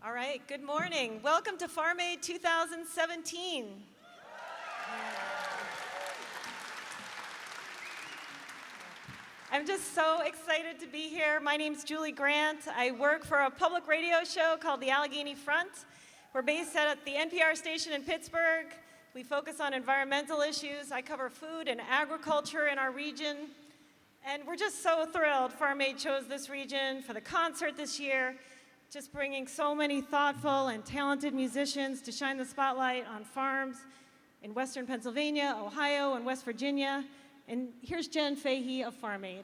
All right, good morning. Welcome to Farm Aid 2017. I'm just so excited to be here. My name's Julie Grant. I work for a public radio show called the Allegheny Front. We're based at the NPR station in Pittsburgh. We focus on environmental issues. I cover food and agriculture in our region. And we're just so thrilled Farm Aid chose this region for the concert this year, just bringing so many thoughtful and talented musicians to shine the spotlight on farms in Western Pennsylvania, Ohio, and West Virginia. And here's Jen Fahey of Farm Aid.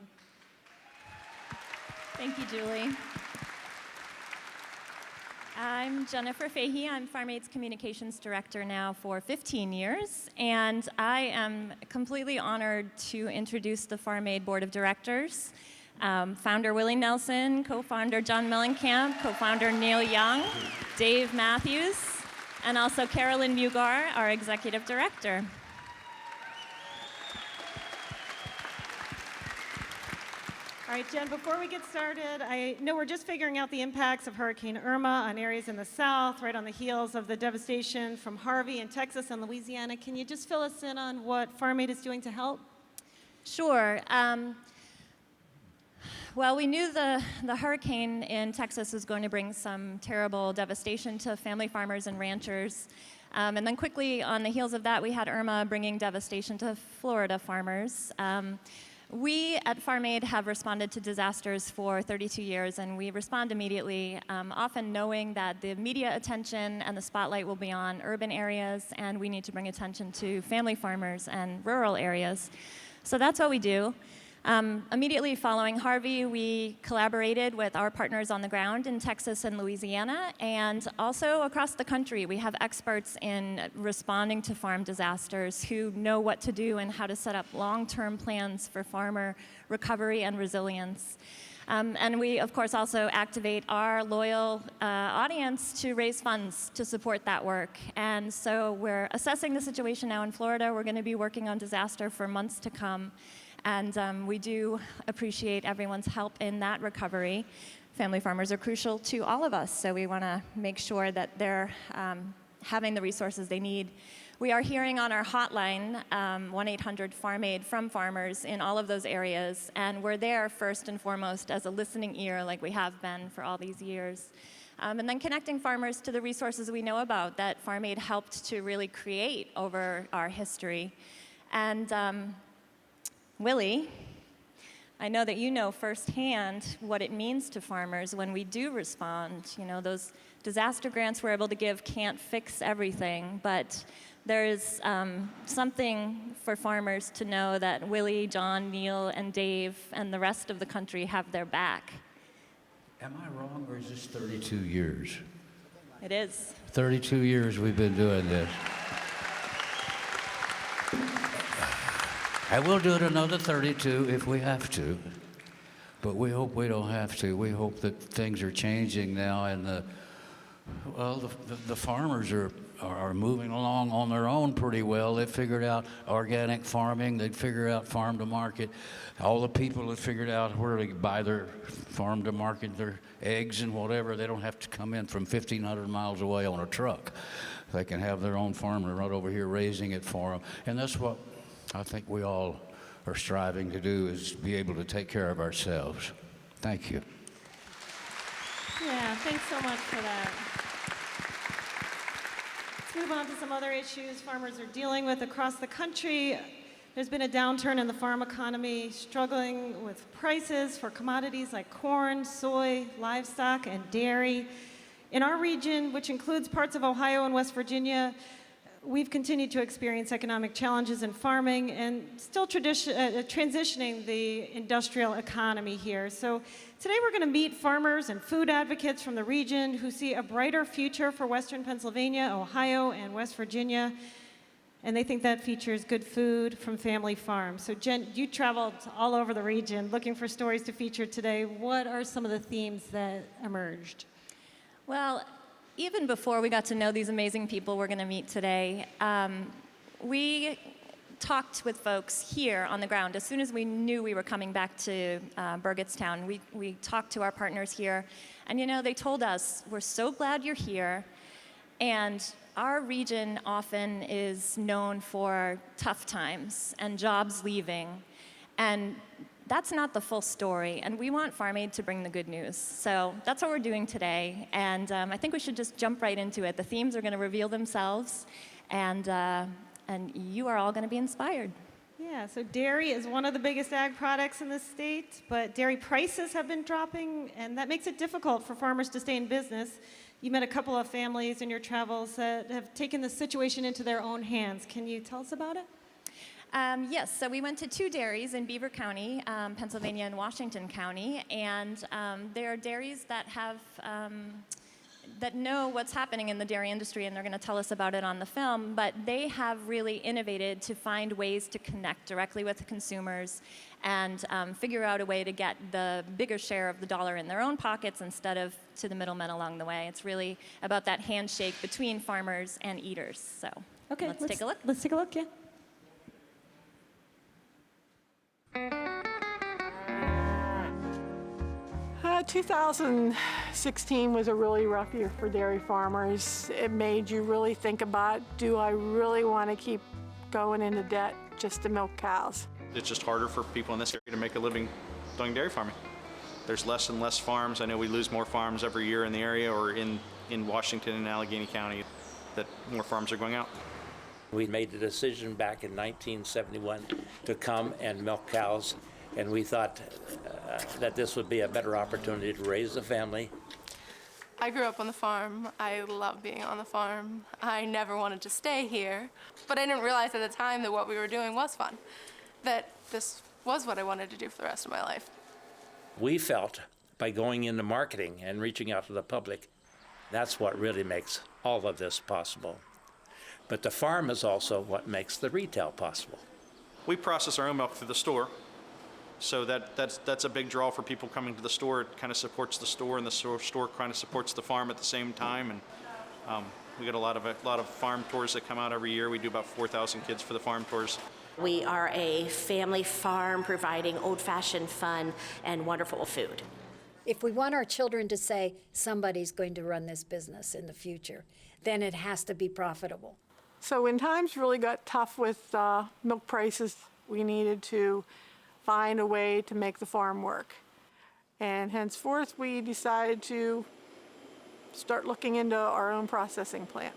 Thank you, Julie. I'm Jennifer Fahey. I'm Farm Aid's Communications Director now for 15 years, and I am completely honored to introduce the Farm Aid Board of Directors. Founder Willie Nelson, co-founder John Mellencamp, co-founder Neil Young, Dave Matthews, and also Carolyn Mugar, our Executive Director. All right, Jen, before we get started, I know we're just figuring out the impacts of Hurricane Irma on areas in the South, right on the heels of the devastation from Harvey in Texas and Louisiana. Can you just fill us in on what Farm Aid is doing to help? Sure. Well, we knew the hurricane in Texas was going to bring some terrible devastation to family farmers and ranchers. And then quickly on the heels of that, we had Irma bringing devastation to Florida farmers. We at Farm Aid have responded to disasters for 32 years, and we respond immediately, often knowing that the media attention and the spotlight will be on urban areas, and we need to bring attention to family farmers and rural areas. So that's what we do. Immediately following Harvey, we collaborated with our partners on the ground in Texas and Louisiana, and also across the country. We have experts in responding to farm disasters who know what to do and how to set up long-term plans for farmer recovery and resilience. And we, of course, also activate our loyal audience to raise funds to support that work. And so we're assessing the situation now in Florida. We're going to be working on disaster for months to come. And we do appreciate everyone's help in that recovery. Family farmers are crucial to all of us, so we want to make sure that they're having the resources they need. We are hearing on our hotline, 1-800-FARM-AID, from farmers in all of those areas, and we're there first and foremost as a listening ear like we have been for all these years. And then connecting farmers to the resources we know about that Farm Aid helped to really create over our history. And Willie, I know that you know firsthand what it means to farmers when we do respond. You know, those disaster grants we're able to give can't fix everything, but there's something for farmers to know that Willie, John, Neil, and Dave, and the rest of the country have their back. Am I wrong, or is this 32 years? It is. 32 years we've been doing this. I will do it another 32 if we have to, but we hope we don't have to. We hope that things are changing now, and the farmers are moving along on their own pretty well. They've figured out organic farming. They've figured out farm to market. All the people have figured out where to buy their farm to market, their eggs and whatever. They don't have to come in from 1,500 miles away on a truck. They can have their own farmer right over here raising it for them, and that's what I think we all are striving to do, is be able to take care of ourselves. Thank you. Yeah, thanks so much for that. Let's move on to some other issues farmers are dealing with across the country. There's been a downturn in the farm economy, struggling with prices for commodities like corn, soy, livestock, and dairy. In our region, which includes parts of Ohio and West Virginia, we've continued to experience economic challenges in farming and still transitioning the industrial economy here. So today we're going to meet farmers and food advocates from the region who see a brighter future for Western Pennsylvania, Ohio, and West Virginia. And they think that features good food from family farms. So Jen, you traveled all over the region looking for stories to feature today. What are some of the themes that emerged? Well, even before we got to know these amazing people we're going to meet today, we talked with folks here on the ground. As soon as we knew we were coming back to Burgettstown, we talked to our partners here, and they told us, we're so glad you're here, and our region often is known for tough times and jobs leaving, and that's not the full story, and we want Farm Aid to bring the good news. So that's what we're doing today, and I think we should just jump right into it. The themes are going to reveal themselves, and you are all going to be inspired. Yeah, so dairy is one of the biggest ag products in the state, but dairy prices have been dropping, and that makes it difficult for farmers to stay in business. You met a couple of families in your travels that have taken the situation into their own hands. Can you tell us about it? Yes, so we went to 2 dairies in Beaver County, Pennsylvania and Washington County, and there are dairies that have that know what's happening in the dairy industry, and they're going to tell us about it on the film, but they have really innovated to find ways to connect directly with the consumers and figure out a way to get the bigger share of the dollar in their own pockets instead of to the middlemen along the way. It's really about that handshake between farmers and eaters. So Okay, let's take a look. Let's take a look, yeah. 2016 was a really rough year for dairy farmers. It made you really think about, do I really want to keep going into debt just to milk cows? It's just harder for people in this area to make a living doing dairy farming. There's less and less farms. I know we lose more farms every year in the area or in Washington and Allegheny County, that more farms are going out. We made the decision back in 1971 to come and milk cows, and we thought that this would be a better opportunity to raise the family. I grew up on the farm. I love being on the farm. I never wanted to stay here, but I didn't realize at the time that what we were doing was fun, that this was what I wanted to do for the rest of my life. We felt by going into marketing and reaching out to the public, that's what really makes all of this possible. But the farm is also what makes the retail possible. We process our own milk through the store, so that's a big draw for people coming to the store. It kind of supports the store, and the store kind of supports the farm at the same time. And we get a lot of farm tours that come out every year. We do about 4,000 kids for the farm tours. We are a family farm providing old-fashioned fun and wonderful food. If we want our children to say somebody's going to run this business in the future, then it has to be profitable. So when times really got tough with milk prices, we needed to find a way to make the farm work. And henceforth, we decided to start looking into our own processing plant.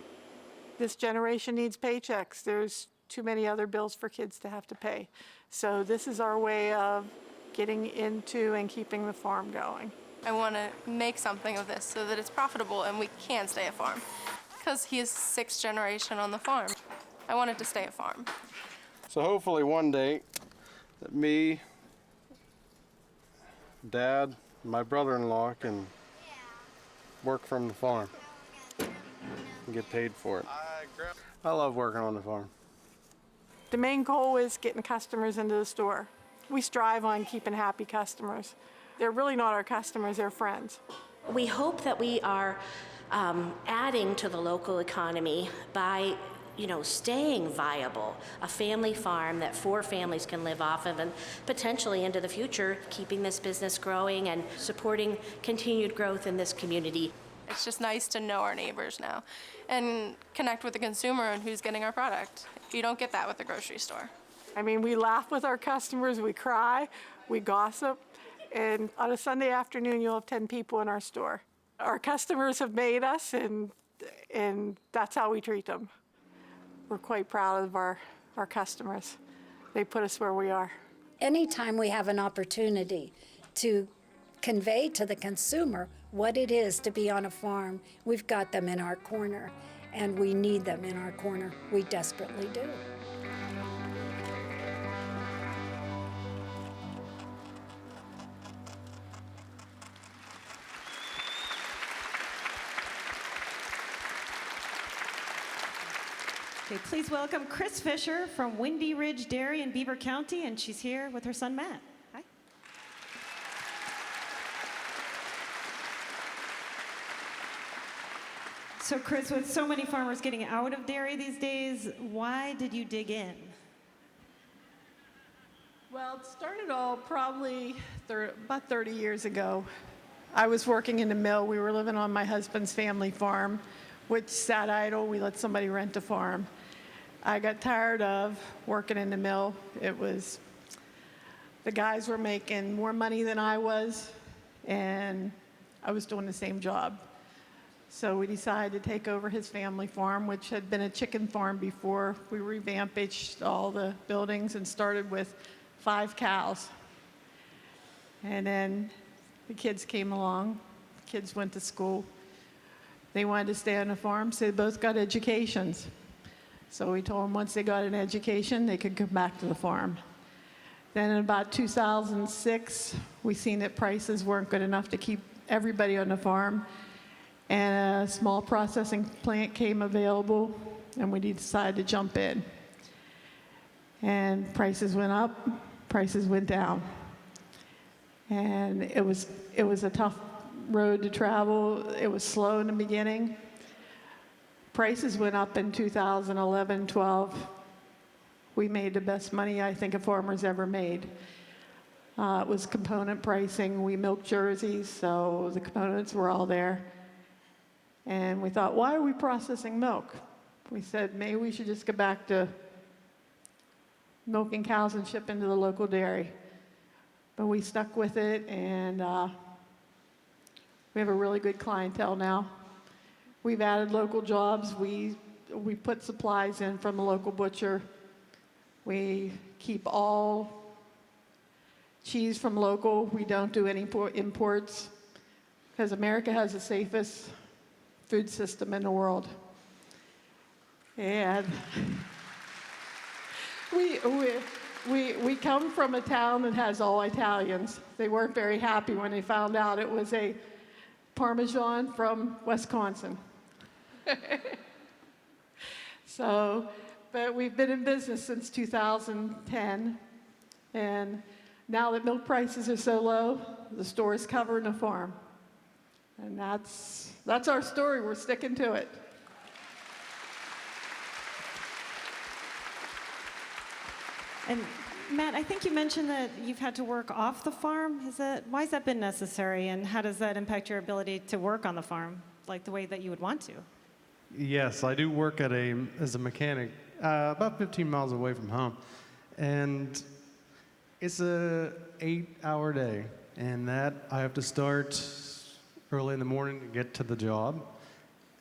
This generation needs paychecks. There's too many other bills for kids to have to pay. So this is our way of getting into and keeping the farm going. I want to make something of this so that it's profitable and we can stay a farm. Because he is 6th generation on the farm. I wanted to stay a farm. So hopefully one day that me, Dad, and my brother-in-law can work from the farm and get paid for it. I love working on the farm. The main goal is getting customers into the store. We strive on keeping happy customers. They're really not our customers, they're friends. We hope that we are adding to the local economy by, staying viable, a family farm that 4 families can live off of, and potentially into the future, keeping this business growing and supporting continued growth in this community. It's just nice to know our neighbors now and connect with the consumer and who's getting our product. You don't get that with the grocery store. I mean, we laugh with our customers, we cry, we gossip, and on a Sunday afternoon, you'll have 10 people in our store. Our customers have made us, and that's how we treat them. We're quite proud of our customers. They put us where we are. Anytime we have an opportunity to convey to the consumer what it is to be on a farm, we've got them in our corner, and we need them in our corner. We desperately do. Okay, please welcome Chris Fischer from Windy Ridge Dairy in Beaver County, and she's here with her son, Matt. Hi. So Chris, with so many farmers getting out of dairy these days, why did you dig in? Well, it started all probably about 30 years ago. I was working in the mill. We were living on my husband's family farm, which sat idle. We let somebody rent a farm. I got tired of working in the mill. The guys were making more money than I was, and I was doing the same job. So we decided to take over his family farm, which had been a chicken farm before. We revamped all the buildings and started with 5 cows. And then the kids came along. The kids went to school. They wanted to stay on the farm, so they both got educations. So we told them once they got an education, they could come back to the farm. Then in about 2006, we seen that prices weren't good enough to keep everybody on the farm. And a small processing plant came available, and we decided to jump in. And prices went up, prices went down. And it was a tough road to travel. It was slow in the beginning. Prices went up in 2011, 12. We made the best money I think a farmer's ever made. It was component pricing. We milked jerseys, so the components were all there. And we thought, why are we processing milk? We said, maybe we should just go back to milking cows and shipping to the local dairy. But we stuck with it, and we have a really good clientele now. We've added local jobs. We put supplies in from a local butcher. We keep all cheese from local. We don't do any imports, because America has the safest food system in the world. And we come from a town that has all Italians. They weren't very happy when they found out it was a Parmesan from Wisconsin. But we've been in business since 2010, and now that milk prices are so low, the store is covering the farm. And that's our story. We're sticking to it. And Matt, I think you mentioned that you've had to work off the farm. Why has that been necessary, and how does that impact your ability to work on the farm, like the way that you would want to? Yes, I do work as a mechanic about 15 miles away from home. And it's a 8-hour day, and that I have to start early in the morning to get to the job.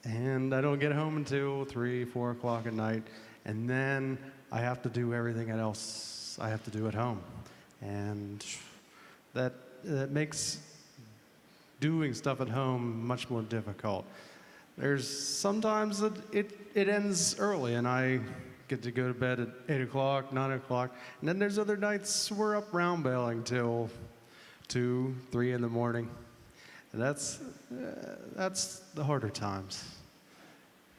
And I don't get home until 3, 4 o'clock at night. And then I have to do everything else I have to do at home. And that makes doing stuff at home much more difficult. There's sometimes that it ends early, and I get to go to bed at 8 o'clock, 9 o'clock. And then there's other nights we're up round bailing till 2, 3 in the morning. And that's the harder times.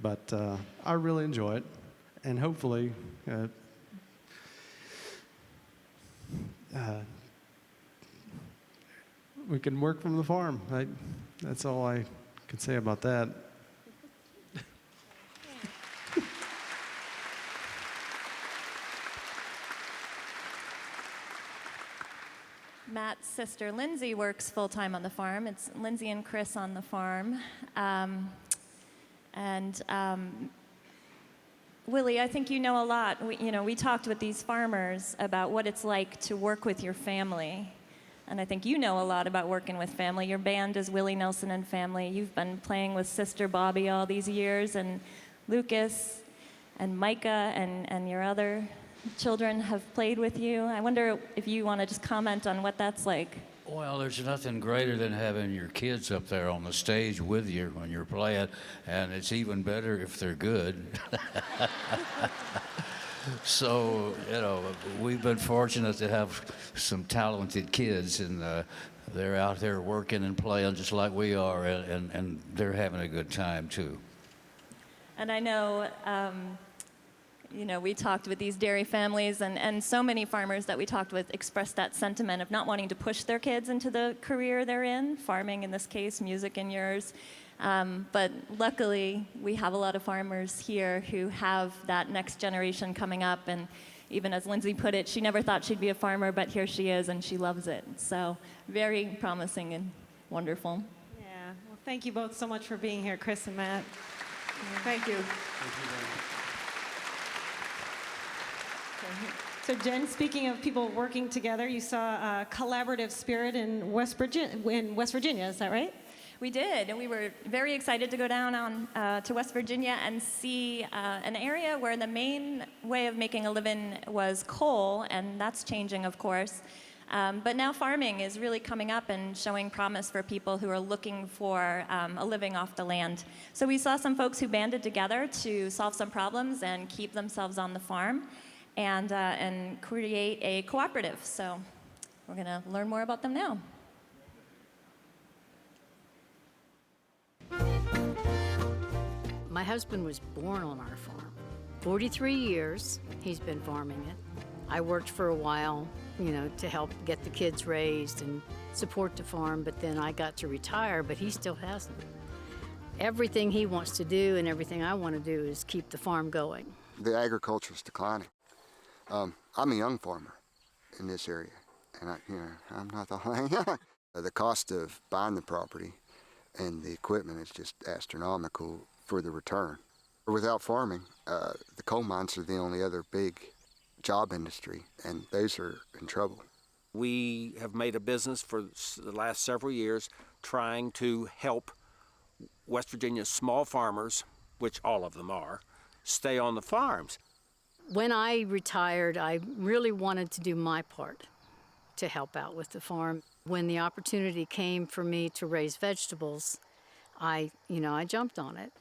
But I really enjoy it. And hopefully we can work from the farm. That's all I can say about that. Matt's sister Lindsay works full-time on the farm. It's Lindsay and Chris on the farm. Willie, I think you know a lot. We talked with these farmers about what it's like to work with your family. And I think you know a lot about working with family. Your band is Willie Nelson and Family. You've been playing with Sister Bobby all these years, and Lucas and Micah and your other children have played with you. I wonder if you want to just comment on what that's like. Well, there's nothing greater than having your kids up there on the stage with you when you're playing, and it's even better if they're good. So, we've been fortunate to have some talented kids, and they're out there working and playing just like we are, and they're having a good time, too. And I know, we talked with these dairy families, and so many farmers that we talked with expressed that sentiment of not wanting to push their kids into the career they're in, farming in this case, music in yours. But luckily, we have a lot of farmers here who have that next generation coming up, and even as Lindsay put it, she never thought she'd be a farmer, but here she is, and she loves it. So very promising and wonderful. Yeah. Well, thank you both so much for being here, Chris and Matt. Thank you. So Jen, speaking of people working together, you saw a collaborative spirit in West Virginia, is that right? We did, and we were very excited to go down to West Virginia and see an area where the main way of making a living was coal, and that's changing, of course. But now farming is really coming up and showing promise for people who are looking for a living off the land. So we saw some folks who banded together to solve some problems and keep themselves on the farm and create a cooperative. So we're going to learn more about them now. My husband was born on our farm. 43 years he's been farming it. I worked for a while, to help get the kids raised and support the farm, but then I got to retire, but he still hasn't. Everything he wants to do and everything I want to do is keep the farm going. The agriculture is declining. I'm a young farmer in this area, and I'm not the only young. The cost of buying the property and the equipment is just astronomical for the return. Without farming, the coal mines are the only other big job industry, and those are in trouble. We have made a business for the last several years trying to help West Virginia's small farmers, which all of them are, stay on the farms. When I retired, I really wanted to do my part to help out with the farm. When the opportunity came for me to raise vegetables, I jumped on it.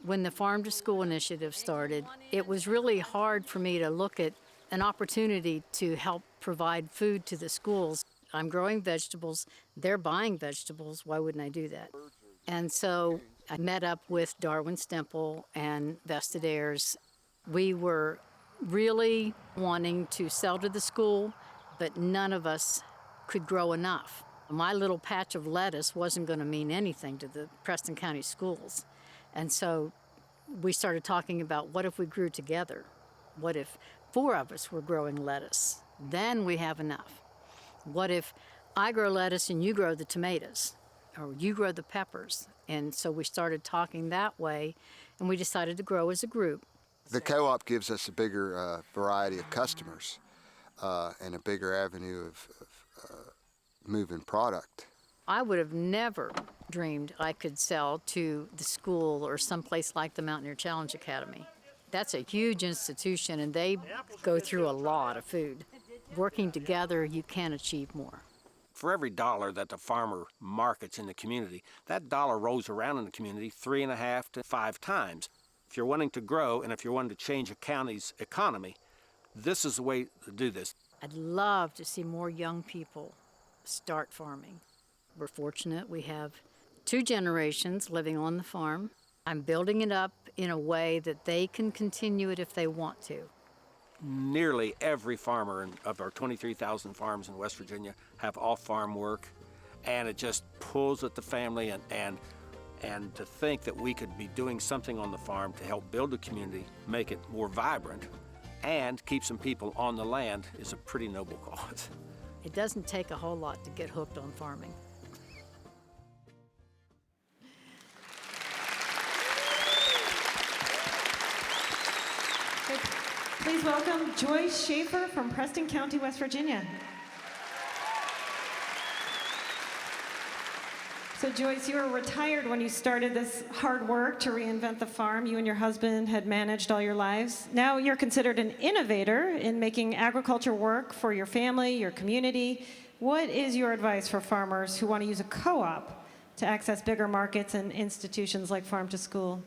When the Farm to School initiative started, it was really hard for me to look at an opportunity to help provide food to the schools. I'm growing vegetables, they're buying vegetables, why wouldn't I do that? And so I met up with Darwin Stemple and Vested Heirs. We were really wanting to sell to the school, but none of us could grow enough. My little patch of lettuce wasn't going to mean anything to the Preston County schools. And so we started talking about what if we grew together? What if 4 of us were growing lettuce? Then we have enough. What if I grow lettuce and you grow the tomatoes, or you grow the peppers? And so we started talking that way, and we decided to grow as a group. The co-op gives us a bigger variety of customers and a bigger avenue of moving product. I would have never dreamed I could sell to the school or someplace like the Mountaineer Challenge Academy. That's a huge institution, and they go through a lot of food. Working together, you can achieve more. For every dollar that the farmer markets in the community, that dollar rolls around in the community 3.5 to 5 times. If you're wanting to grow and if you're wanting to change a county's economy, this is the way to do this. I'd love to see more young people start farming. We're fortunate we have 2 generations living on the farm. I'm building it up in a way that they can continue it if they want to. Nearly every farmer of our 23,000 farms in West Virginia have off-farm work, and it just pulls at the family, and to think that we could be doing something on the farm to help build a community, make it more vibrant, and keep some people on the land is a pretty noble cause. It doesn't take a whole lot to get hooked on farming. Please welcome Joyce Schaefer from Preston County, West Virginia. So Joyce, you were retired when you started this hard work to reinvent the farm you and your husband had managed all your lives. Now you're considered an innovator in making agriculture work for your family, your community. What is your advice for farmers who want to use a co-op to access bigger markets and institutions like Farm to School?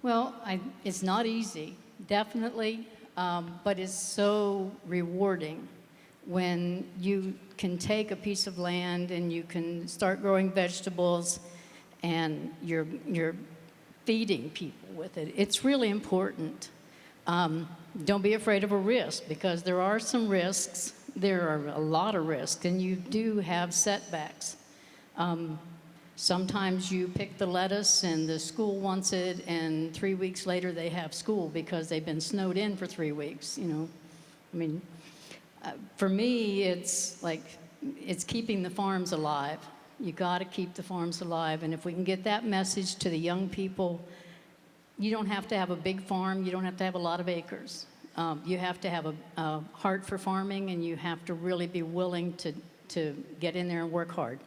Well, it's not easy, definitely, but it's so rewarding when you can take a piece of land and you can start growing vegetables and you're feeding people with it. It's really important. Don't be afraid of a risk, because there are some risks. There are a lot of risks, and you do have setbacks. Sometimes you pick the lettuce and the school wants it, and 3 weeks later they have school because they've been snowed in for 3 weeks, you know. I mean, for me, it's like, it's keeping the farms alive. You got to keep the farms alive, and if we can get that message to the young people, you don't have to have a big farm, you don't have to have a lot of acres. You have to have a heart for farming, and you have to really be willing to get in there and work hard.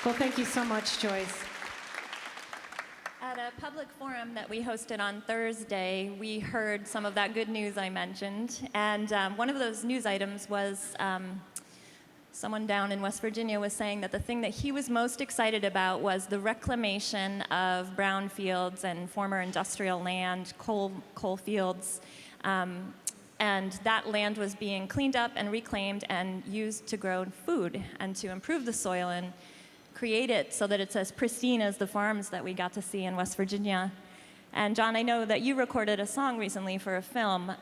Well, thank you so much, Joyce. At a public forum that we hosted on Thursday, we heard some of that good news I mentioned. And one of those news items was someone down in West Virginia was saying that the thing that he was most excited about was the reclamation of brownfields and former industrial land, coal fields. And that land was being cleaned up and reclaimed and used to grow food and to improve the soil and create it so that it's as pristine as the farms that we got to see in West Virginia. And John, I know that you recorded a song recently for a film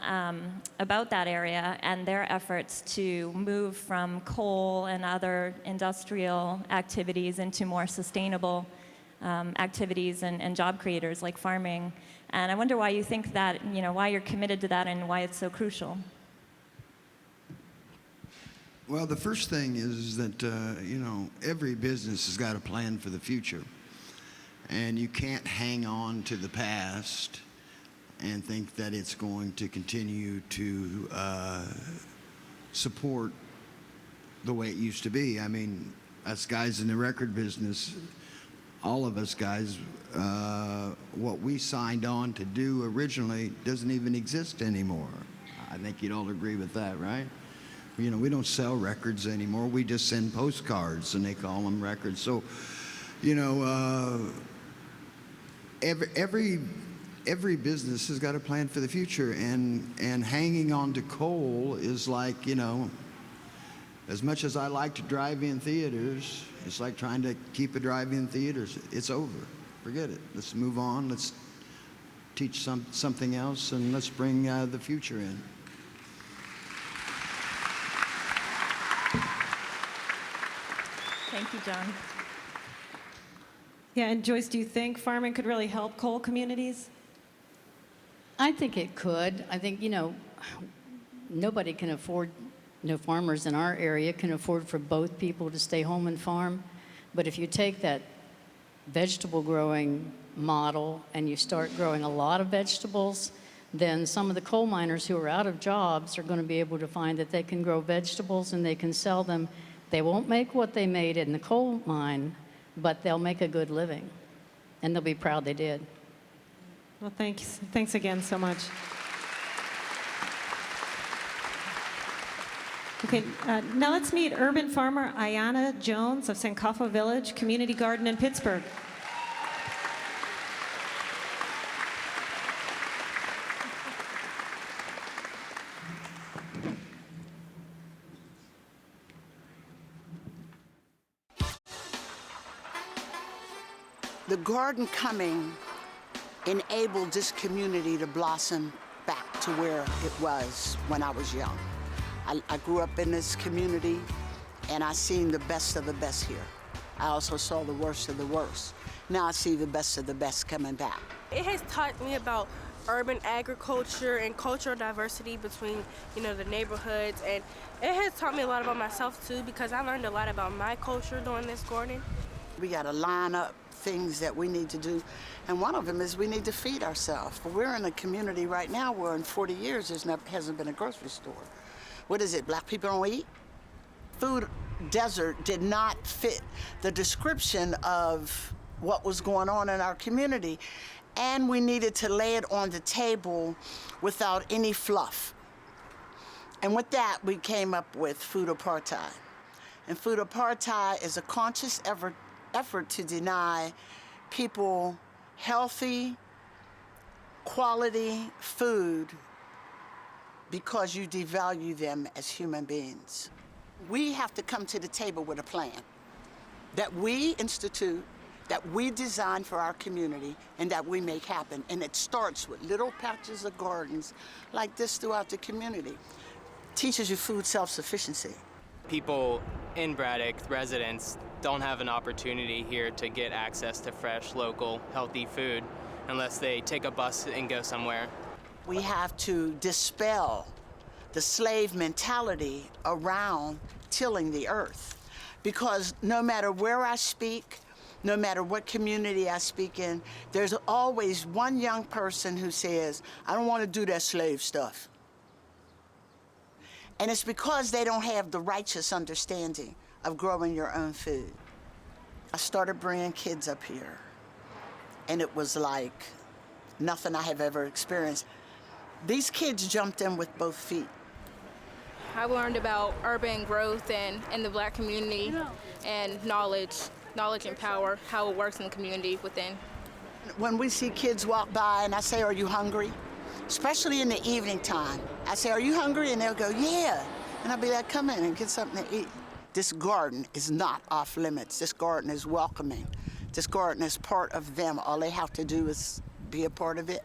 about that area and their efforts to move from coal and other industrial activities into more sustainable activities and job creators like farming. And I wonder why you think that, you know, why you're committed to that and why it's so crucial. Well, the first thing is that, you know, every business has got a plan for the future. And you can't hang on to the past and think that it's going to continue to support the way it used to be. I mean, us guys in the record business, all of us guys, what we signed on to do originally doesn't even exist anymore. I think you'd all agree with that, right? You know, we don't sell records anymore. We just send postcards, and they call them records. So, you know, every business has got a plan for the future, and hanging on to coal is like, you know, as much as I like to drive in theaters, it's like trying to keep a drive-in theaters. It's over. Forget it. Let's move on. Let's teach something else, and let's bring the future in. Thank you, John. Yeah, and Joyce, do you think farming could really help coal communities? I think it could. I think, you know, nobody can afford, no farmers in our area can afford for both people to stay home and farm. But if you take that vegetable growing model and you start growing a lot of vegetables, then some of the coal miners who are out of jobs are going to be able to find that they can grow vegetables and they can sell them. They won't make what they made in the coal mine, but they'll make a good living, and they'll be proud they did. Well, thanks again so much. Okay, now let's meet urban farmer Ayanna Jones of Sankofa Village Community Garden in Pittsburgh. The garden coming enabled this community to blossom back to where it was when I was young. I grew up in this community, and I seen the best of the best here. I also saw the worst of the worst. Now I see the best of the best coming back. It has taught me about urban agriculture and cultural diversity between, you know, the neighborhoods, and it has taught me a lot about myself too, because I learned a lot about my culture during this garden. We got to line up things that we need to do, and one of them is we need to feed ourselves. We're in a community right now where in 40 years there hasn't been a grocery store. What is it, black people don't eat? Food desert did not fit the description of what was going on in our community, and we needed to lay it on the table without any fluff. And with that, we came up with food apartheid. And food apartheid is a conscious effort to deny people healthy, quality food because you devalue them as human beings. We have to come to the table with a plan that we institute, that we design for our community, and that we make happen. And it starts with little patches of gardens like this throughout the community. Teaches you food self-sufficiency. People in Braddock, residents, don't have an opportunity here to get access to fresh, local, healthy food unless they take a bus and go somewhere. We have to dispel the slave mentality around tilling the earth, because no matter where I speak, no matter what community I speak in, there's always one young person who says, I don't want to do that slave stuff. And it's because they don't have the righteous understanding of growing your own food. I started bringing kids up here, and it was like nothing I have ever experienced. These kids jumped in with both feet. I learned about urban growth and the Black community and knowledge and power, how it works in the community within. When we see kids walk by and I say, are you hungry? Especially in the evening time. I say, are you hungry? And they'll go, yeah. And I'll be like, come in and get something to eat. This garden is not off limits. This garden is welcoming. This garden is part of them. All they have to do is be a part of it.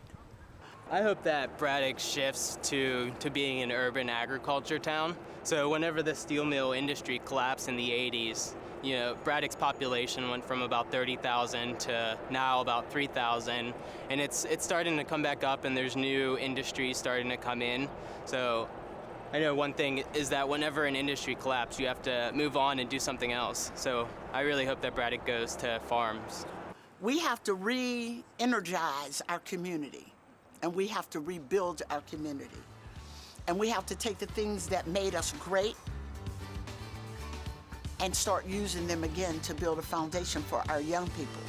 I hope that Braddock shifts to being an urban agriculture town. So whenever the steel mill industry collapsed in the 80s, you know, Braddock's population went from about 30,000 to now about 3,000, and it's starting to come back up, and there's new industries starting to come in. So I know one thing is that whenever an industry collapses, you have to move on and do something else. So I really hope that Braddock goes to farms. We have to re-energize our community, and we have to rebuild our community. And we have to take the things that made us great and start using them again to build a foundation for our young people.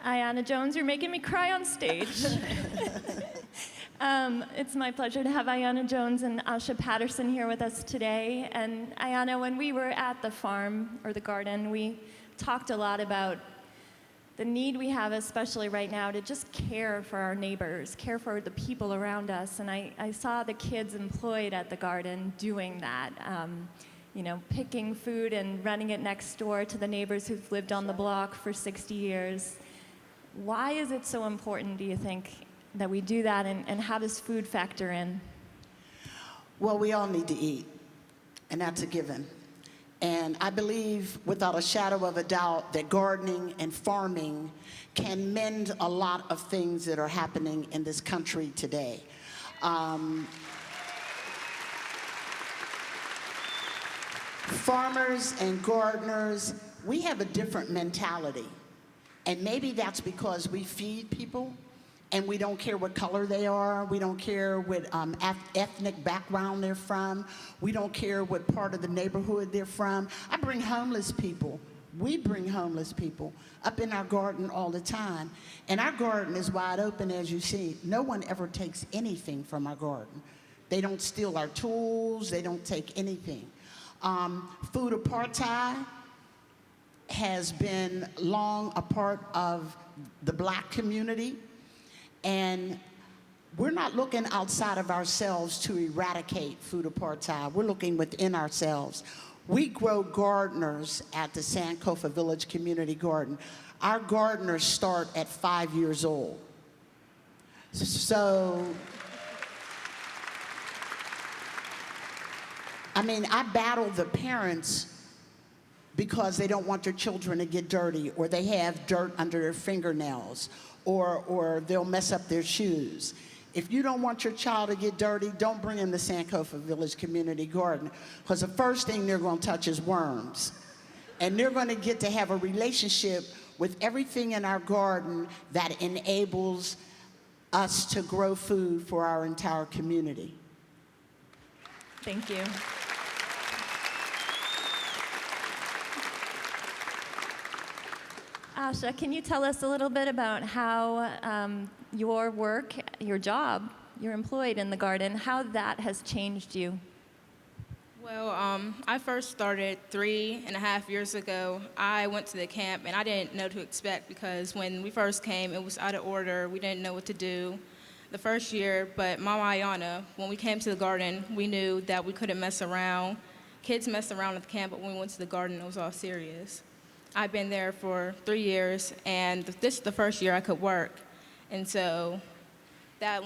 Ayanna Jones, you're making me cry on stage. It's my pleasure to have Ayanna Jones and Asha Patterson here with us today. And Ayanna, when we were at the farm, or the garden, we talked a lot about the need we have, especially right now, to just care for our neighbors, care for the people around us. And I saw the kids employed at the garden doing that, you know, picking food and running it next door to the neighbors who've lived on the block for 60 years. Why is it so important, do you think, that we do that, and how does food factor in? Well, we all need to eat, and that's a given. And I believe, without a shadow of a doubt, that gardening and farming can mend a lot of things that are happening in this country today. Farmers and gardeners, we have a different mentality. And maybe that's because we feed people, and we don't care what color they are. We don't care what ethnic background they're from. We don't care what part of the neighborhood they're from. I bring homeless people. We bring homeless people up in our garden all the time. And our garden is wide open, as you see. No one ever takes anything from our garden. They don't steal our tools. They don't take anything. Food apartheid has been long a part of the Black community. And we're not looking outside of ourselves to eradicate food apartheid. We're looking within ourselves. We grow gardeners at the Sankofa Village Community Garden. Our gardeners start at 5 years old. So, I mean, I battle the parents because they don't want their children to get dirty, or they have dirt under their fingernails, or they'll mess up their shoes. If you don't want your child to get dirty, don't bring him to Sankofa Village Community Garden, because the first thing they're going to touch is worms. And they're going to get to have a relationship with everything in our garden that enables us to grow food for our entire community. Thank you. Asha, can you tell us a little bit about how your work, your job, you're employed in the garden, how that has changed you? Well, I first started 3.5 years ago. I went to the camp, and I didn't know what to expect, because when we first came, it was out of order. We didn't know what to do the first year, but Mama Ayanna, when we came to the garden, we knew that we couldn't mess around, kids messed around at the camp, but when we went to the garden, it was all serious. I've been there for 3 years, and this is the first year I could work. And so that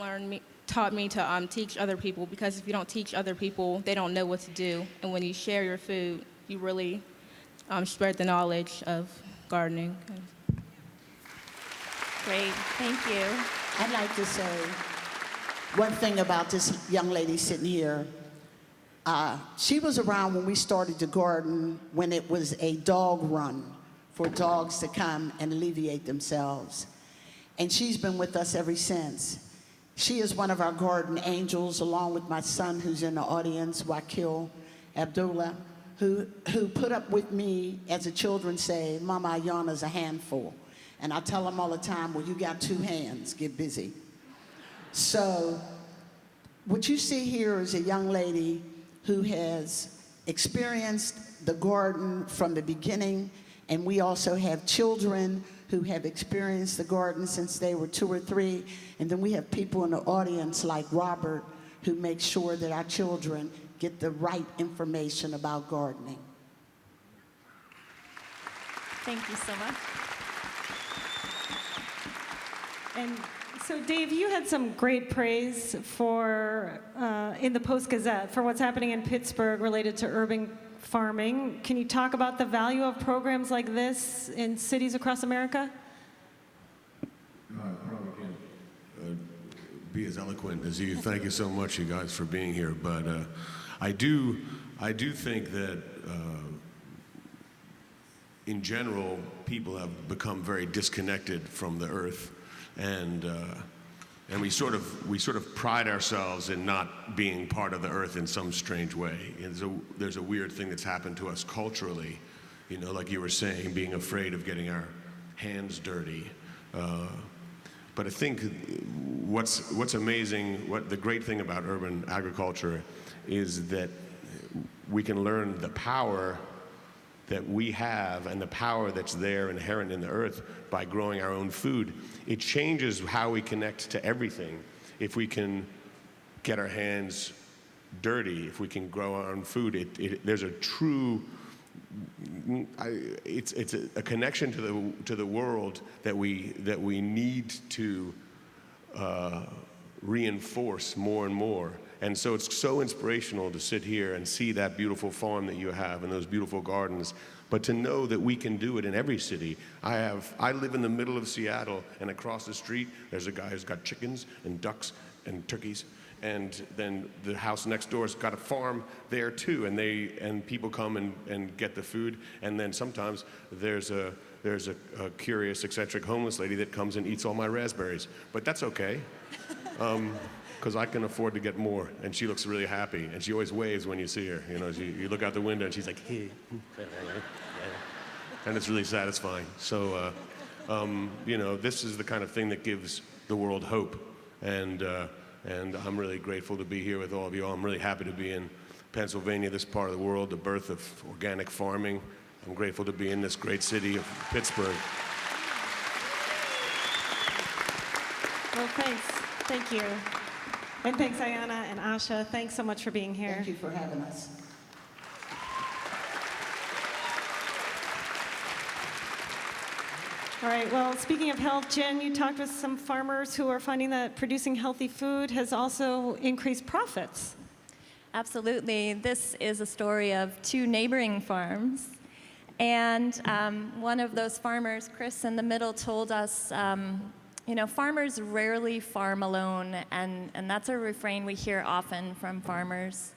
taught me to teach other people, because if you don't teach other people, they don't know what to do. And when you share your food, you really spread the knowledge of gardening. Great, thank you. I'd like to say one thing about this young lady sitting here. She was around when we started the garden, when it was a dog run for dogs to come and alleviate themselves. And she's been with us ever since. She is one of our garden angels, along with my son who's in the audience, Wakil Abdullah, who put up with me, as the children say, Mama Ayana's a handful. And I tell them all the time, well, you got 2 hands, get busy. So what you see here is a young lady who has experienced the garden from the beginning, and we also have children who have experienced the garden since they were 2 or 3, and then we have people in the audience like Robert who make sure that our children get the right information about gardening. Thank you so much. And so, Dave, you had some great praise for in the Post-Gazette for what's happening in Pittsburgh related to urban farming. Can you talk about the value of programs like this in cities across America? I probably can't be as eloquent as you. Thank you so much, you guys, for being here. But I do think that in general, people have become very disconnected from the earth, and we sort of pride ourselves in not being part of the earth in some strange way. And so there's a weird thing that's happened to us culturally, you know, like you were saying, being afraid of getting our hands dirty. But I think what's amazing, the great thing about urban agriculture is that we can learn the power that we have and the power that's there inherent in the earth by growing our own food. It changes how we connect to everything. If we can get our hands dirty, if we can grow our own food, there's a true, it's a connection to the world that we need to reinforce more and more. And so it's so inspirational to sit here and see that beautiful farm that you have and those beautiful gardens, but to know that we can do it in every city. I live in the middle of Seattle, and across the street, there's a guy who's got chickens and ducks and turkeys, and then the house next door has got a farm there too, and people come and get the food, and then sometimes there's a curious, eccentric homeless lady that comes and eats all my raspberries, but that's okay. Because I can afford to get more, and she looks really happy, and she always waves when you see her. You know, you look out the window, and she's like, hey. And it's really satisfying. So, you know, this is the kind of thing that gives the world hope, and I'm really grateful to be here with all of you all. I'm really happy to be in Pennsylvania, this part of the world, the birth of organic farming. I'm grateful to be in this great city of Pittsburgh. Well, thanks. Thank you. And thanks, Ayana and Asha. Thanks so much for being here. Thank you for having us. All right, well, speaking of health, Jen, you talked with some farmers who are finding that producing healthy food has also increased profits. Absolutely. This is a story of 2 neighboring farms. And one of those farmers, Chris in the middle, told us, you know, farmers rarely farm alone, and that's a refrain we hear often from farmers.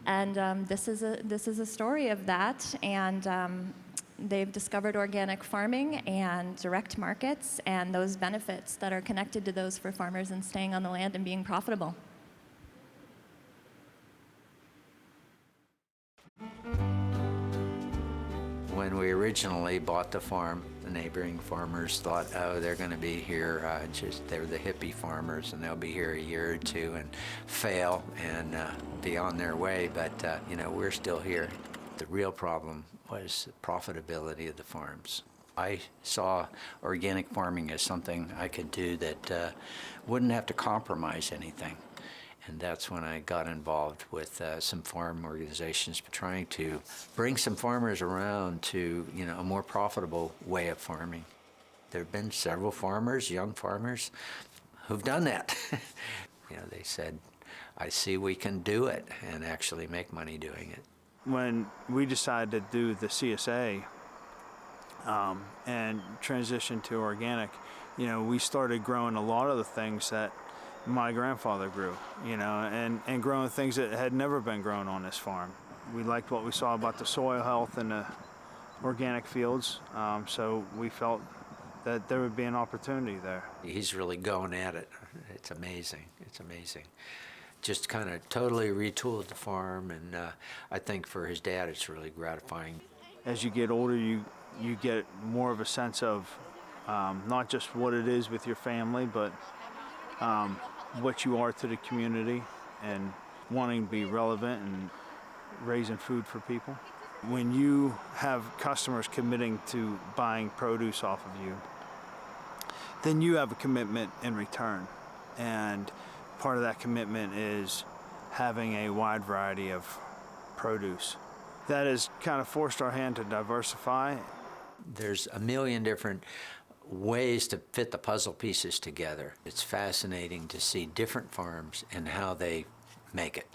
And this is a story of that, and they've discovered organic farming and direct markets and those benefits that are connected to those for farmers and staying on the land and being profitable. When we originally bought the farm, the neighboring farmers thought, oh, they're going to be here, they're the hippie farmers, and they'll be here a year or 2 and fail and be on their way, but you know, we're still here. The real problem was the profitability of the farms. I saw organic farming as something I could do that wouldn't have to compromise anything. And that's when I got involved with some farm organizations trying to bring some farmers around to, a more profitable way of farming. There have been several farmers, young farmers, who've done that. They said, I see we can do it and actually make money doing it. When we decided to do the CSA and transition to organic, we started growing a lot of the things that my grandfather grew, and growing things that had never been grown on this farm. We liked what we saw about the soil health in the organic fields, so we felt that there would be an opportunity there. He's really going at it. It's amazing. It's amazing. Just kind of totally retooled the farm, and I think for his dad it's really gratifying. As you get older, you get more of a sense of not just what it is with your family, but what you are to the community, and wanting to be relevant and raising food for people. When you have customers committing to buying produce off of you, then you have a commitment in return. And part of that commitment is having a wide variety of produce. That has kind of forced our hand to diversify. There's a million different ways to fit the puzzle pieces together. It's fascinating to see different farms and how they make it.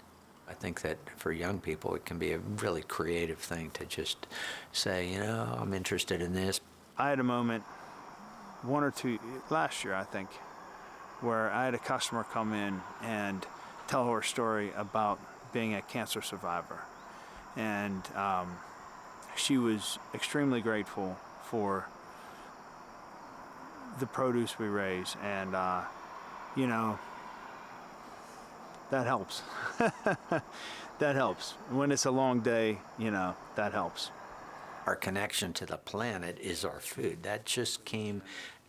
I think that for young people it can be a really creative thing to just say, I'm interested in this. I had a moment, one or two, last year I think, where I had a customer come in and tell her story about being a cancer survivor. And she was extremely grateful for the produce we raise, and that helps. That helps. When it's a long day, that helps. Our connection to the planet is our food. That just came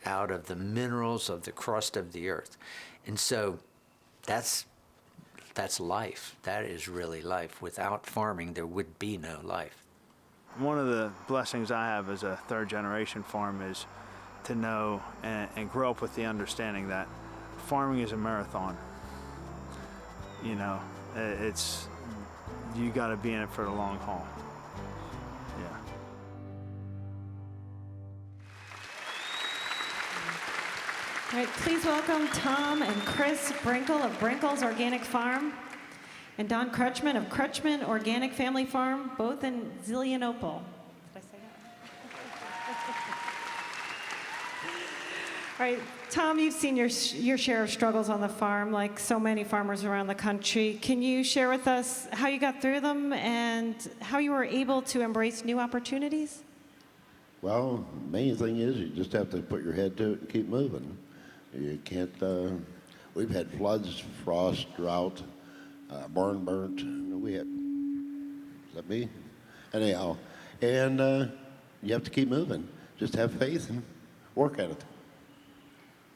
out of the minerals of the crust of the earth. And so that's life. That is really life. Without farming, there would be no life. One of the blessings I have as a third generation farm is to know and grow up with the understanding that farming is a marathon. It's, you got to be in it for the long haul. Yeah. All right, please welcome Tom and Chris Brinkle of Brinkle's Organic Farm and Don Crutchman of Crutchman Organic Family Farm, both in Zillionople. Did I say that? All right, Tom, you've seen your share of struggles on the farm, like so many farmers around the country. Can you share with us how you got through them and how you were able to embrace new opportunities? Well, the main thing is you just have to put your head to it and keep moving. You can't, we've had floods, frost, drought, barn burnt. We had, is that me? Anyhow, and you have to keep moving. Just have faith and work at it.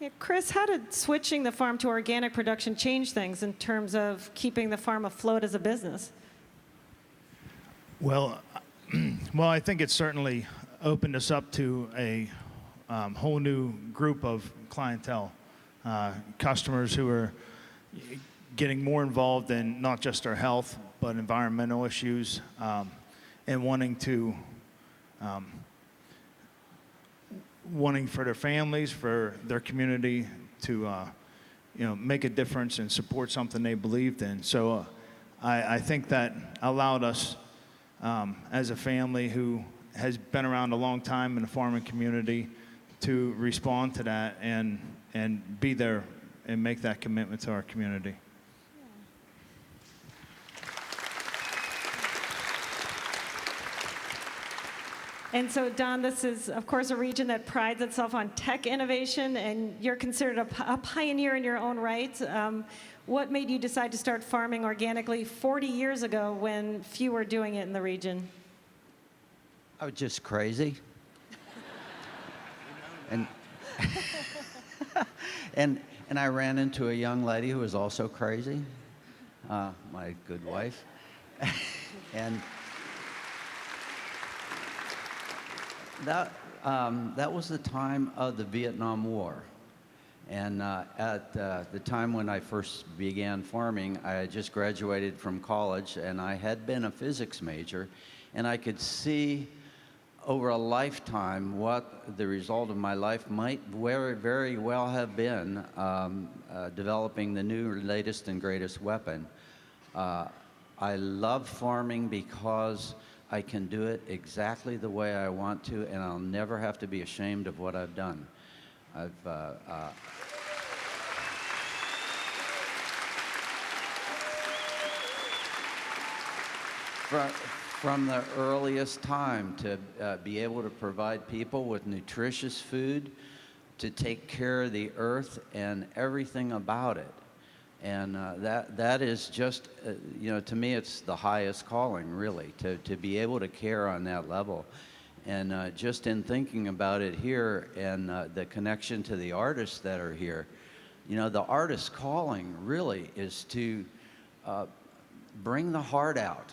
Yeah, Chris, how did switching the farm to organic production change things in terms of keeping the farm afloat as a business? Well, I think it certainly opened us up to a whole new group of clientele, customers who are getting more involved in not just our health, but environmental issues, and wanting for their families, for their community to, make a difference and support something they believed in. So I think that allowed us, as a family who has been around a long time in the farming community, to respond to that and be there and make that commitment to our community. And so, Don, this is, of course, a region that prides itself on tech innovation, and you're considered a pioneer in your own right. What made you decide to start farming organically 40 years ago when few were doing it in the region? I was just crazy. And I ran into a young lady who was also crazy, my good wife. And that was the time of the Vietnam War. And at the time when I first began farming, I had just graduated from college, and I had been a physics major, and I could see over a lifetime what the result of my life might very well have been, developing the new, latest, and greatest weapon. I love farming because I can do it exactly the way I want to, and I'll never have to be ashamed of what I've done. From the earliest time to be able to provide people with nutritious food, to take care of the earth and everything about it. And that is just, to me, it's the highest calling, really, to be able to care on that level. And just in thinking about it here and the connection to the artists that are here, the artist's calling really is to bring the heart out.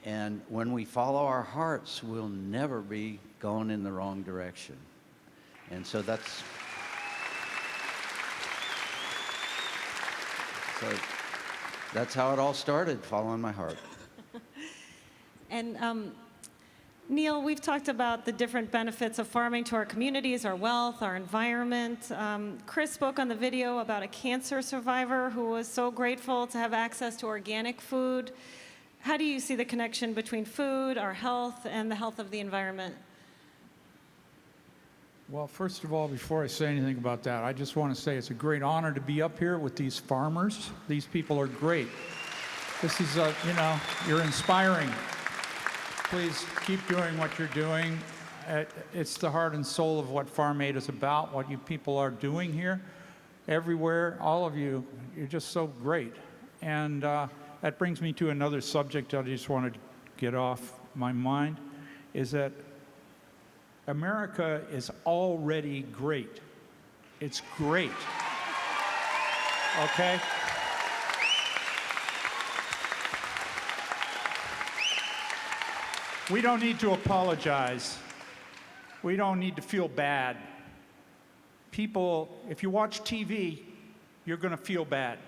And when we follow our hearts, we'll never be going in the wrong direction. And so that's how it all started, following my heart. And Neil, we've talked about the different benefits of farming to our communities, our wealth, our environment. Chris spoke on the video about a cancer survivor who was so grateful to have access to organic food. How do you see the connection between food, our health, and the health of the environment? Well, first of all, before I say anything about that, I just want to say it's a great honor to be up here with these farmers. These people are great. This is, you're inspiring. Please keep doing what you're doing. It's the heart and soul of what Farm Aid is about, what you people are doing here. Everywhere, all of you, you're just so great. And that brings me to another subject I just wanted to get off my mind, is that America is already great. It's great. Okay? We don't need to apologize. We don't need to feel bad. People, if you watch TV, you're going to feel bad,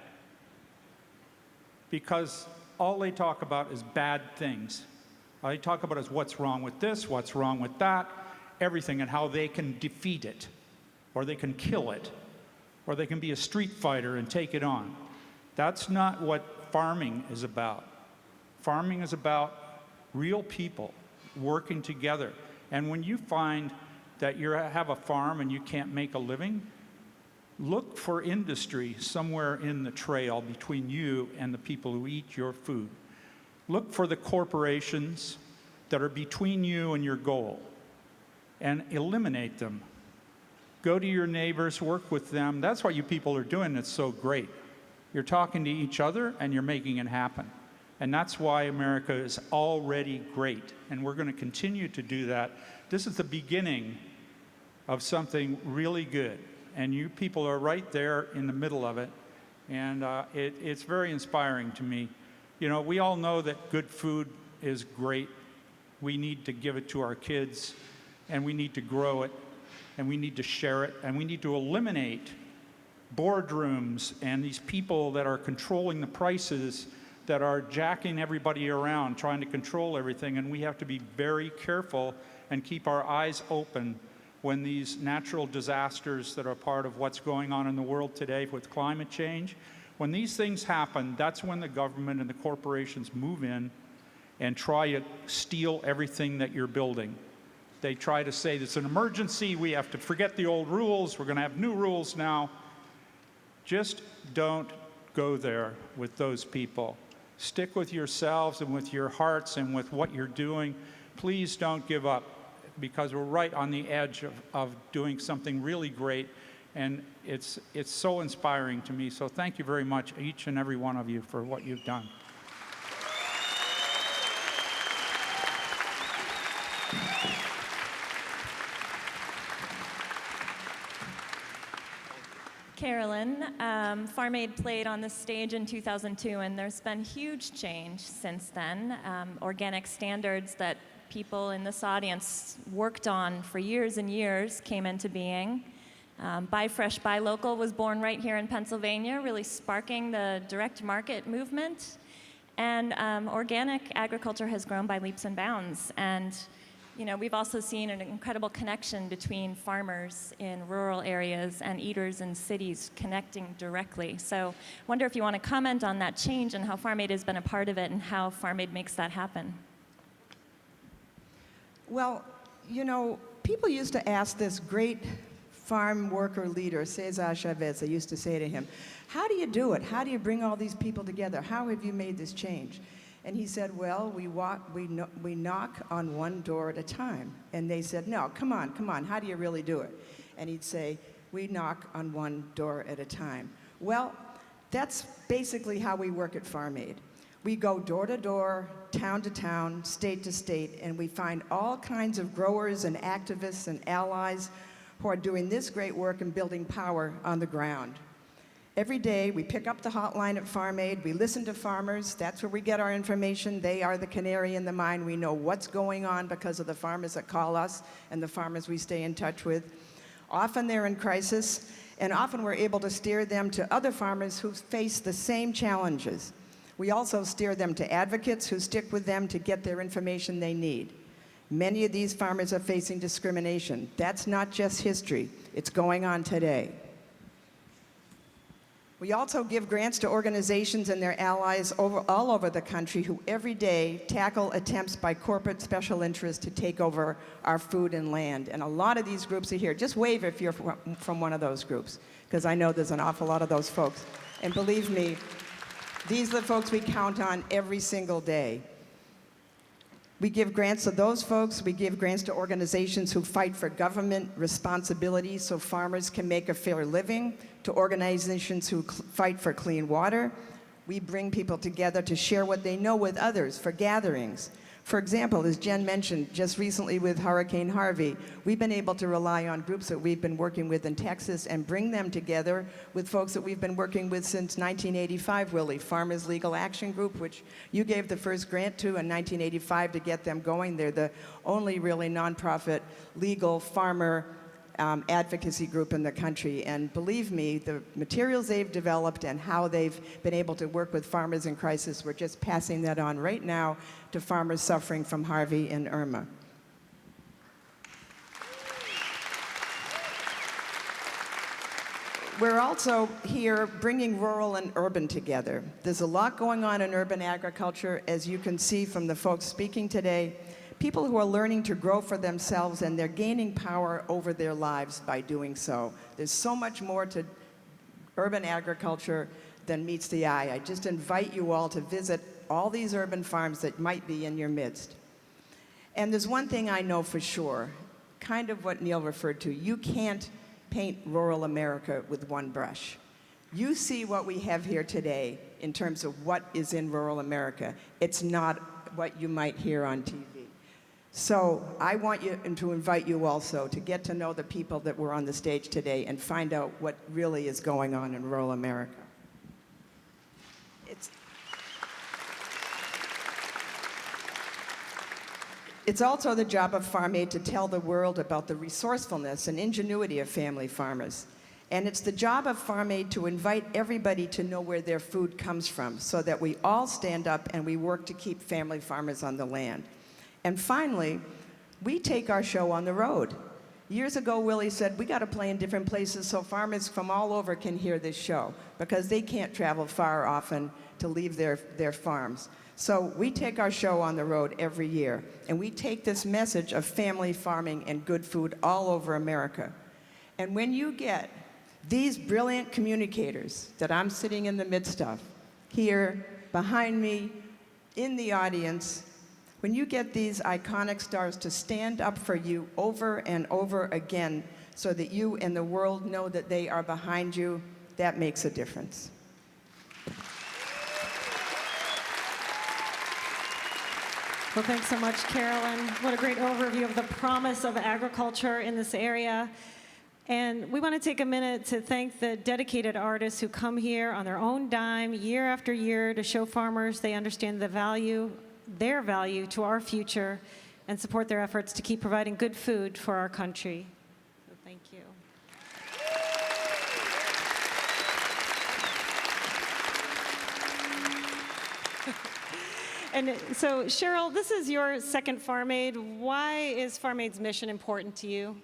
because all they talk about is bad things. All they talk about is what's wrong with this, what's wrong with that, everything, and how they can defeat it, or they can kill it, or they can be a street fighter and take it on. That's not what farming is about. Farming is about real people working together. And when you find that you have a farm and you can't make a living, look for industry somewhere in the trail between you and the people who eat your food. Look for the corporations that are between you and your goal and eliminate them. Go to your neighbors, work with them. That's what you people are doing. It's so great. You're talking to each other and you're making it happen. And that's why America is already great. And we're going to continue to do that. This is the beginning of something really good. And you people are right there in the middle of it. And it's very inspiring to me. We all know that good food is great. We need to give it to our kids, and we need to grow it, and we need to share it, and we need to eliminate boardrooms and these people that are controlling the prices, that are jacking everybody around, trying to control everything. And we have to be very careful and keep our eyes open when these natural disasters that are part of what's going on in the world today with climate change, when these things happen, that's when the government and the corporations move in and try to steal everything that you're building. They try to say it's an emergency, we have to forget the old rules, we're going to have new rules now. Just don't go there with those people. Stick with yourselves and with your hearts and with what you're doing. Please don't give up, because we're right on the edge of doing something really great, and it's so inspiring to me. So thank you very much, each and every one of you, for what you've done. Carolyn, Farm Aid played on this stage in 2002, and there's been huge change since then. Organic standards that people in this audience worked on for years and years came into being. Buy Fresh, Buy Local was born right here in Pennsylvania, really sparking the direct market movement. And organic agriculture has grown by leaps and bounds. And we've also seen an incredible connection between farmers in rural areas and eaters in cities connecting directly. So I wonder if you want to comment on that change and how Farm Aid has been a part of it and how Farm Aid makes that happen. Well, people used to ask this great farm worker leader, Cesar Chavez, they used to say to him, how do you do it? How do you bring all these people together? How have you made this change? And he said, well, we knock on one door at a time. And they said, no, come on, how do you really do it? And he'd say, we knock on one door at a time. Well, that's basically how we work at Farm Aid. We go door to door, town to town, state to state, and we find all kinds of growers and activists and allies who are doing this great work and building power on the ground. Every day, we pick up the hotline at Farm Aid, we listen to farmers, that's where we get our information. They are the canary in the mine. We know what's going on because of the farmers that call us and the farmers we stay in touch with. Often they're in crisis, and often we're able to steer them to other farmers who face the same challenges. We also steer them to advocates who stick with them to get their information they need. Many of these farmers are facing discrimination. That's not just history, it's going on today. We also give grants to organizations and their allies all over the country who every day tackle attempts by corporate special interests to take over our food and land. And a lot of these groups are here. Just wave if you're from one of those groups, because I know there's an awful lot of those folks. And believe me, these are the folks we count on every single day. We give grants to those folks. We give grants to organizations who fight for government responsibility so farmers can make a fair living, to organizations who fight for clean water. We bring people together to share what they know with others for gatherings. For example, as Jen mentioned, just recently with Hurricane Harvey, we've been able to rely on groups that we've been working with in Texas and bring them together with folks that we've been working with since 1985, Willy, Farmers Legal Action Group, which you gave the first grant to in 1985 to get them going. They're the only really nonprofit legal farmer advocacy group in the country. And believe me, the materials they've developed and how they've been able to work with farmers in crisis, we're just passing that on right now to farmers suffering from Harvey and Irma. We're also here bringing rural and urban together. There's a lot going on in urban agriculture, as you can see from the folks speaking today. People who are learning to grow for themselves, and they're gaining power over their lives by doing so. There's so much more to urban agriculture than meets the eye. I just invite you all to visit all these urban farms that might be in your midst. And there's one thing I know for sure, kind of what Neil referred to. You can't paint rural America with one brush. You see what we have here today in terms of what is in rural America. It's not what you might hear on TV. So I want you to invite you also to get to know the people that were on the stage today and find out what really is going on in rural America. It's also the job of Farm Aid to tell the world about the resourcefulness and ingenuity of family farmers. And it's the job of Farm Aid to invite everybody to know where their food comes from so that we all stand up and we work to keep family farmers on the land. And finally, we take our show on the road. Years ago, Willie said, we got to play in different places so farmers from all over can hear this show, because they can't travel far often to leave their farms. So we take our show on the road every year, and we take this message of family farming and good food all over America. And when you get these brilliant communicators that I'm sitting in the midst of, here, behind me, in the audience, when you get these iconic stars to stand up for you over and over again so that you and the world know that they are behind you, that makes a difference. Well, thanks so much, Carolyn. What a great overview of the promise of agriculture in this area. And we want to take a minute to thank the dedicated artists who come here on their own dime year after year to show farmers they understand the value, their value to our future, and support their efforts to keep providing good food for our country. So thank you. And so, Cheryl, this is your second Farm Aid. Why is Farm Aid's mission important to you?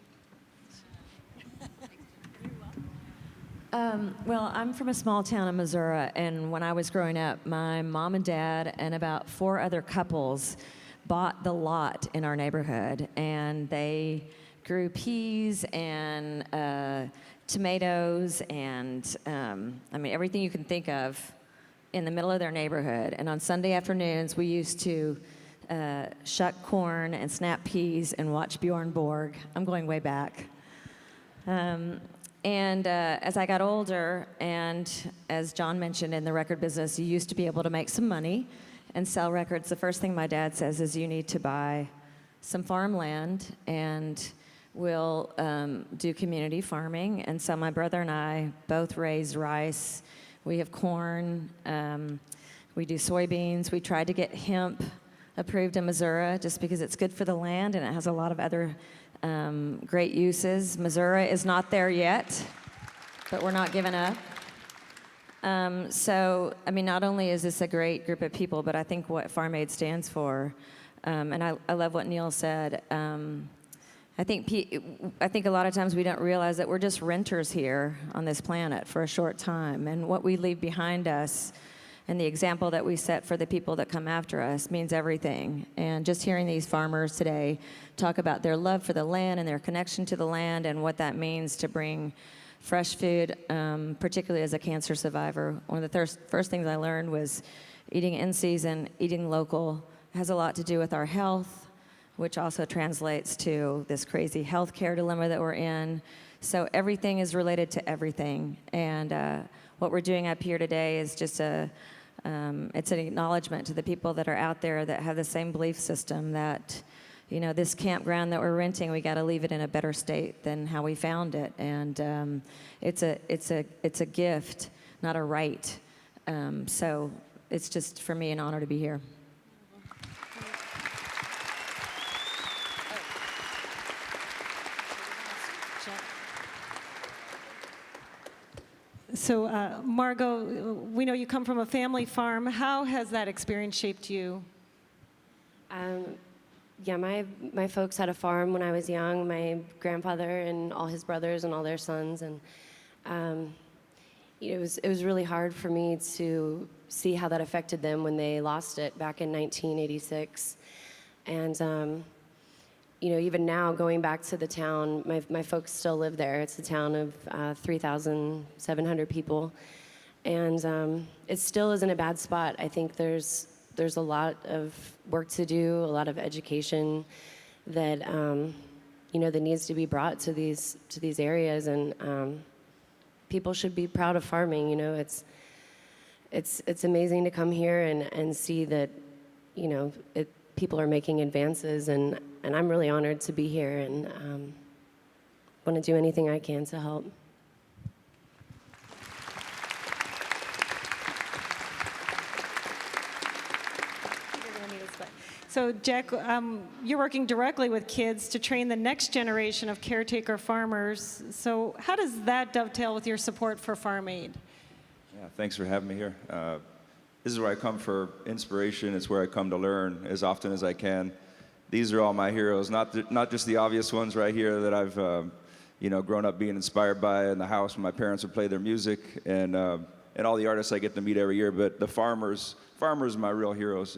Well, I'm from a small town in Missouri, and when I was growing up, my mom and dad and about 4 other couples bought the lot in our neighborhood, and they grew peas and tomatoes and, everything you can think of in the middle of their neighborhood. And on Sunday afternoons, we used to shuck corn and snap peas and watch Bjorn Borg. I'm going way back. As I got older, and as John mentioned, in the record business, you used to be able to make some money and sell records. The first thing my dad says is you need to buy some farmland, and we'll do community farming. And so my brother and I both raised rice. We have corn. We do soybeans. We tried to get hemp approved in Missouri just because it's good for the land and it has a lot of other great uses. Missouri is not there yet, but we're not giving up. Not only is this a great group of people, but I think what Farm Aid stands for, and I love what Neil said. I think a lot of times we don't realize that we're just renters here on this planet for a short time, and what we leave behind us and the example that we set for the people that come after us means everything. And just hearing these farmers today talk about their love for the land and their connection to the land and what that means to bring fresh food, particularly as a cancer survivor. One of the first things I learned was eating in season, eating local, has a lot to do with our health, which also translates to this crazy healthcare dilemma that we're in. So everything is related to everything. And what we're doing up here today is just it's an acknowledgement to the people that are out there that have the same belief system that, this campground that we're renting, we got to leave it in a better state than how we found it. And it's a gift, not a right. So it's just, for me, an honor to be here. So, Margot, we know you come from a family farm. How has that experience shaped you? My folks had a farm when I was young. My grandfather and all his brothers and all their sons, and it was really hard for me to see how that affected them when they lost it back in 1986. And even now, going back to the town, my folks still live there. It's a town of 3,700 people, and it still isn't a bad spot. I think there's a lot of work to do, a lot of education that that needs to be brought to these areas, and people should be proud of farming. It's amazing to come here and see that people are making advances, and I'm really honored to be here, and want to do anything I can to help. So, Jack, you're working directly with kids to train the next generation of caretaker farmers. So how does that dovetail with your support for Farm Aid? Yeah, thanks for having me here. This is where I come for inspiration. It's where I come to learn as often as I can. These are all my heroes, not just the obvious ones right here that I've grown up being inspired by in the house when my parents would play their music, and all the artists I get to meet every year. But the farmers are my real heroes,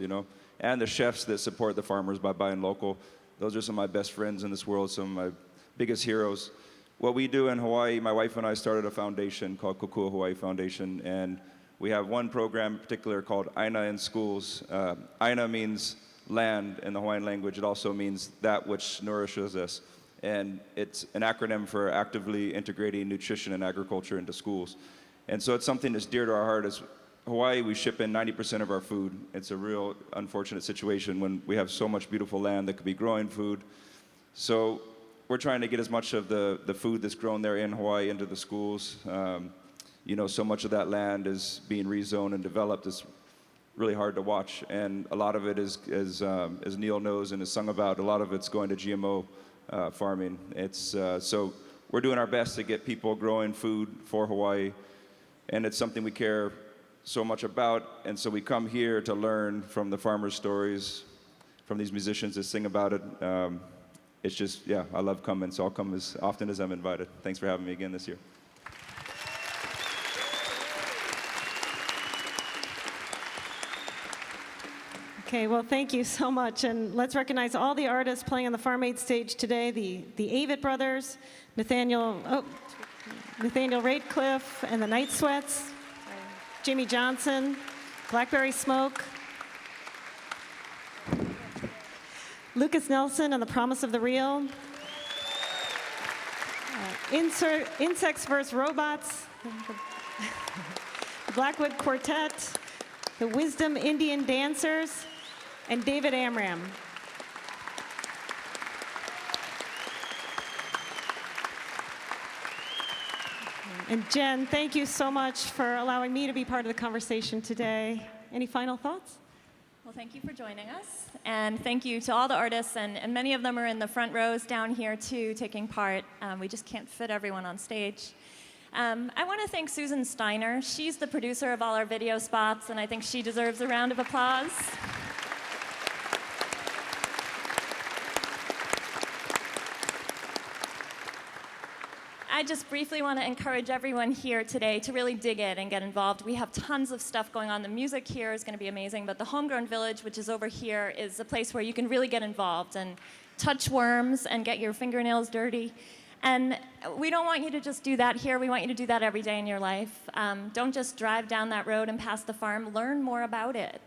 and the chefs that support the farmers by buying local. Those are some of my best friends in this world, some of my biggest heroes. What we do in Hawaii, my wife and I started a foundation called Kokua Hawaii Foundation, and we have one program in particular called Aina in Schools. Aina means land in the Hawaiian language. It also means that which nourishes us. And it's an acronym for actively integrating nutrition and agriculture into schools. And so it's something that's dear to our heart. As Hawaii, we ship in 90% of our food. It's a real unfortunate situation when we have so much beautiful land that could be growing food. So we're trying to get as much of the food that's grown there in Hawaii into the schools. So much of that land is being rezoned and developed. It's really hard to watch. And a lot of it is, as Neil knows and has sung about, a lot of it's going to GMO farming. So we're doing our best to get people growing food for Hawaii. And it's something we care so much about. And so we come here to learn from the farmers' stories, from these musicians that sing about it. It's just, yeah, I love coming, so I'll come as often as I'm invited. Thanks for having me again this year. Okay, well, thank you so much. And let's recognize all the artists playing on the Farm Aid stage today, the Avett Brothers, Nathaniel Radcliffe and the Night Sweats, Jimmy Johnson, Blackberry Smoke, Lucas Nelson and the Promise of the Real, Insects vs. Robots, the Blackwood Quartet, the Wisdom Indian Dancers, and David Amram. And Jen, thank you so much for allowing me to be part of the conversation today. Any final thoughts? Well, thank you for joining us. And thank you to all the artists, and many of them are in the front rows down here too, taking part. We just can't fit everyone on stage. I want to thank Susan Steiner. She's the producer of all our video spots, and I think she deserves a round of applause. I just briefly want to encourage everyone here today to really dig in and get involved. We have tons of stuff going on. The music here is going to be amazing, but the Homegrown Village, which is over here, is a place where you can really get involved and touch worms and get your fingernails dirty. And we don't want you to just do that here. We want you to do that every day in your life. Don't just drive down that road and pass the farm. Learn more about it.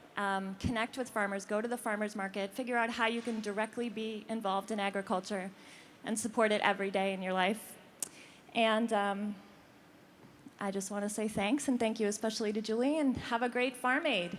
Connect with farmers. Go to the farmers market. Figure out how you can directly be involved in agriculture and support it every day in your life. And I just want to say thanks, and thank you especially to Julie, and have a great Farm Aid.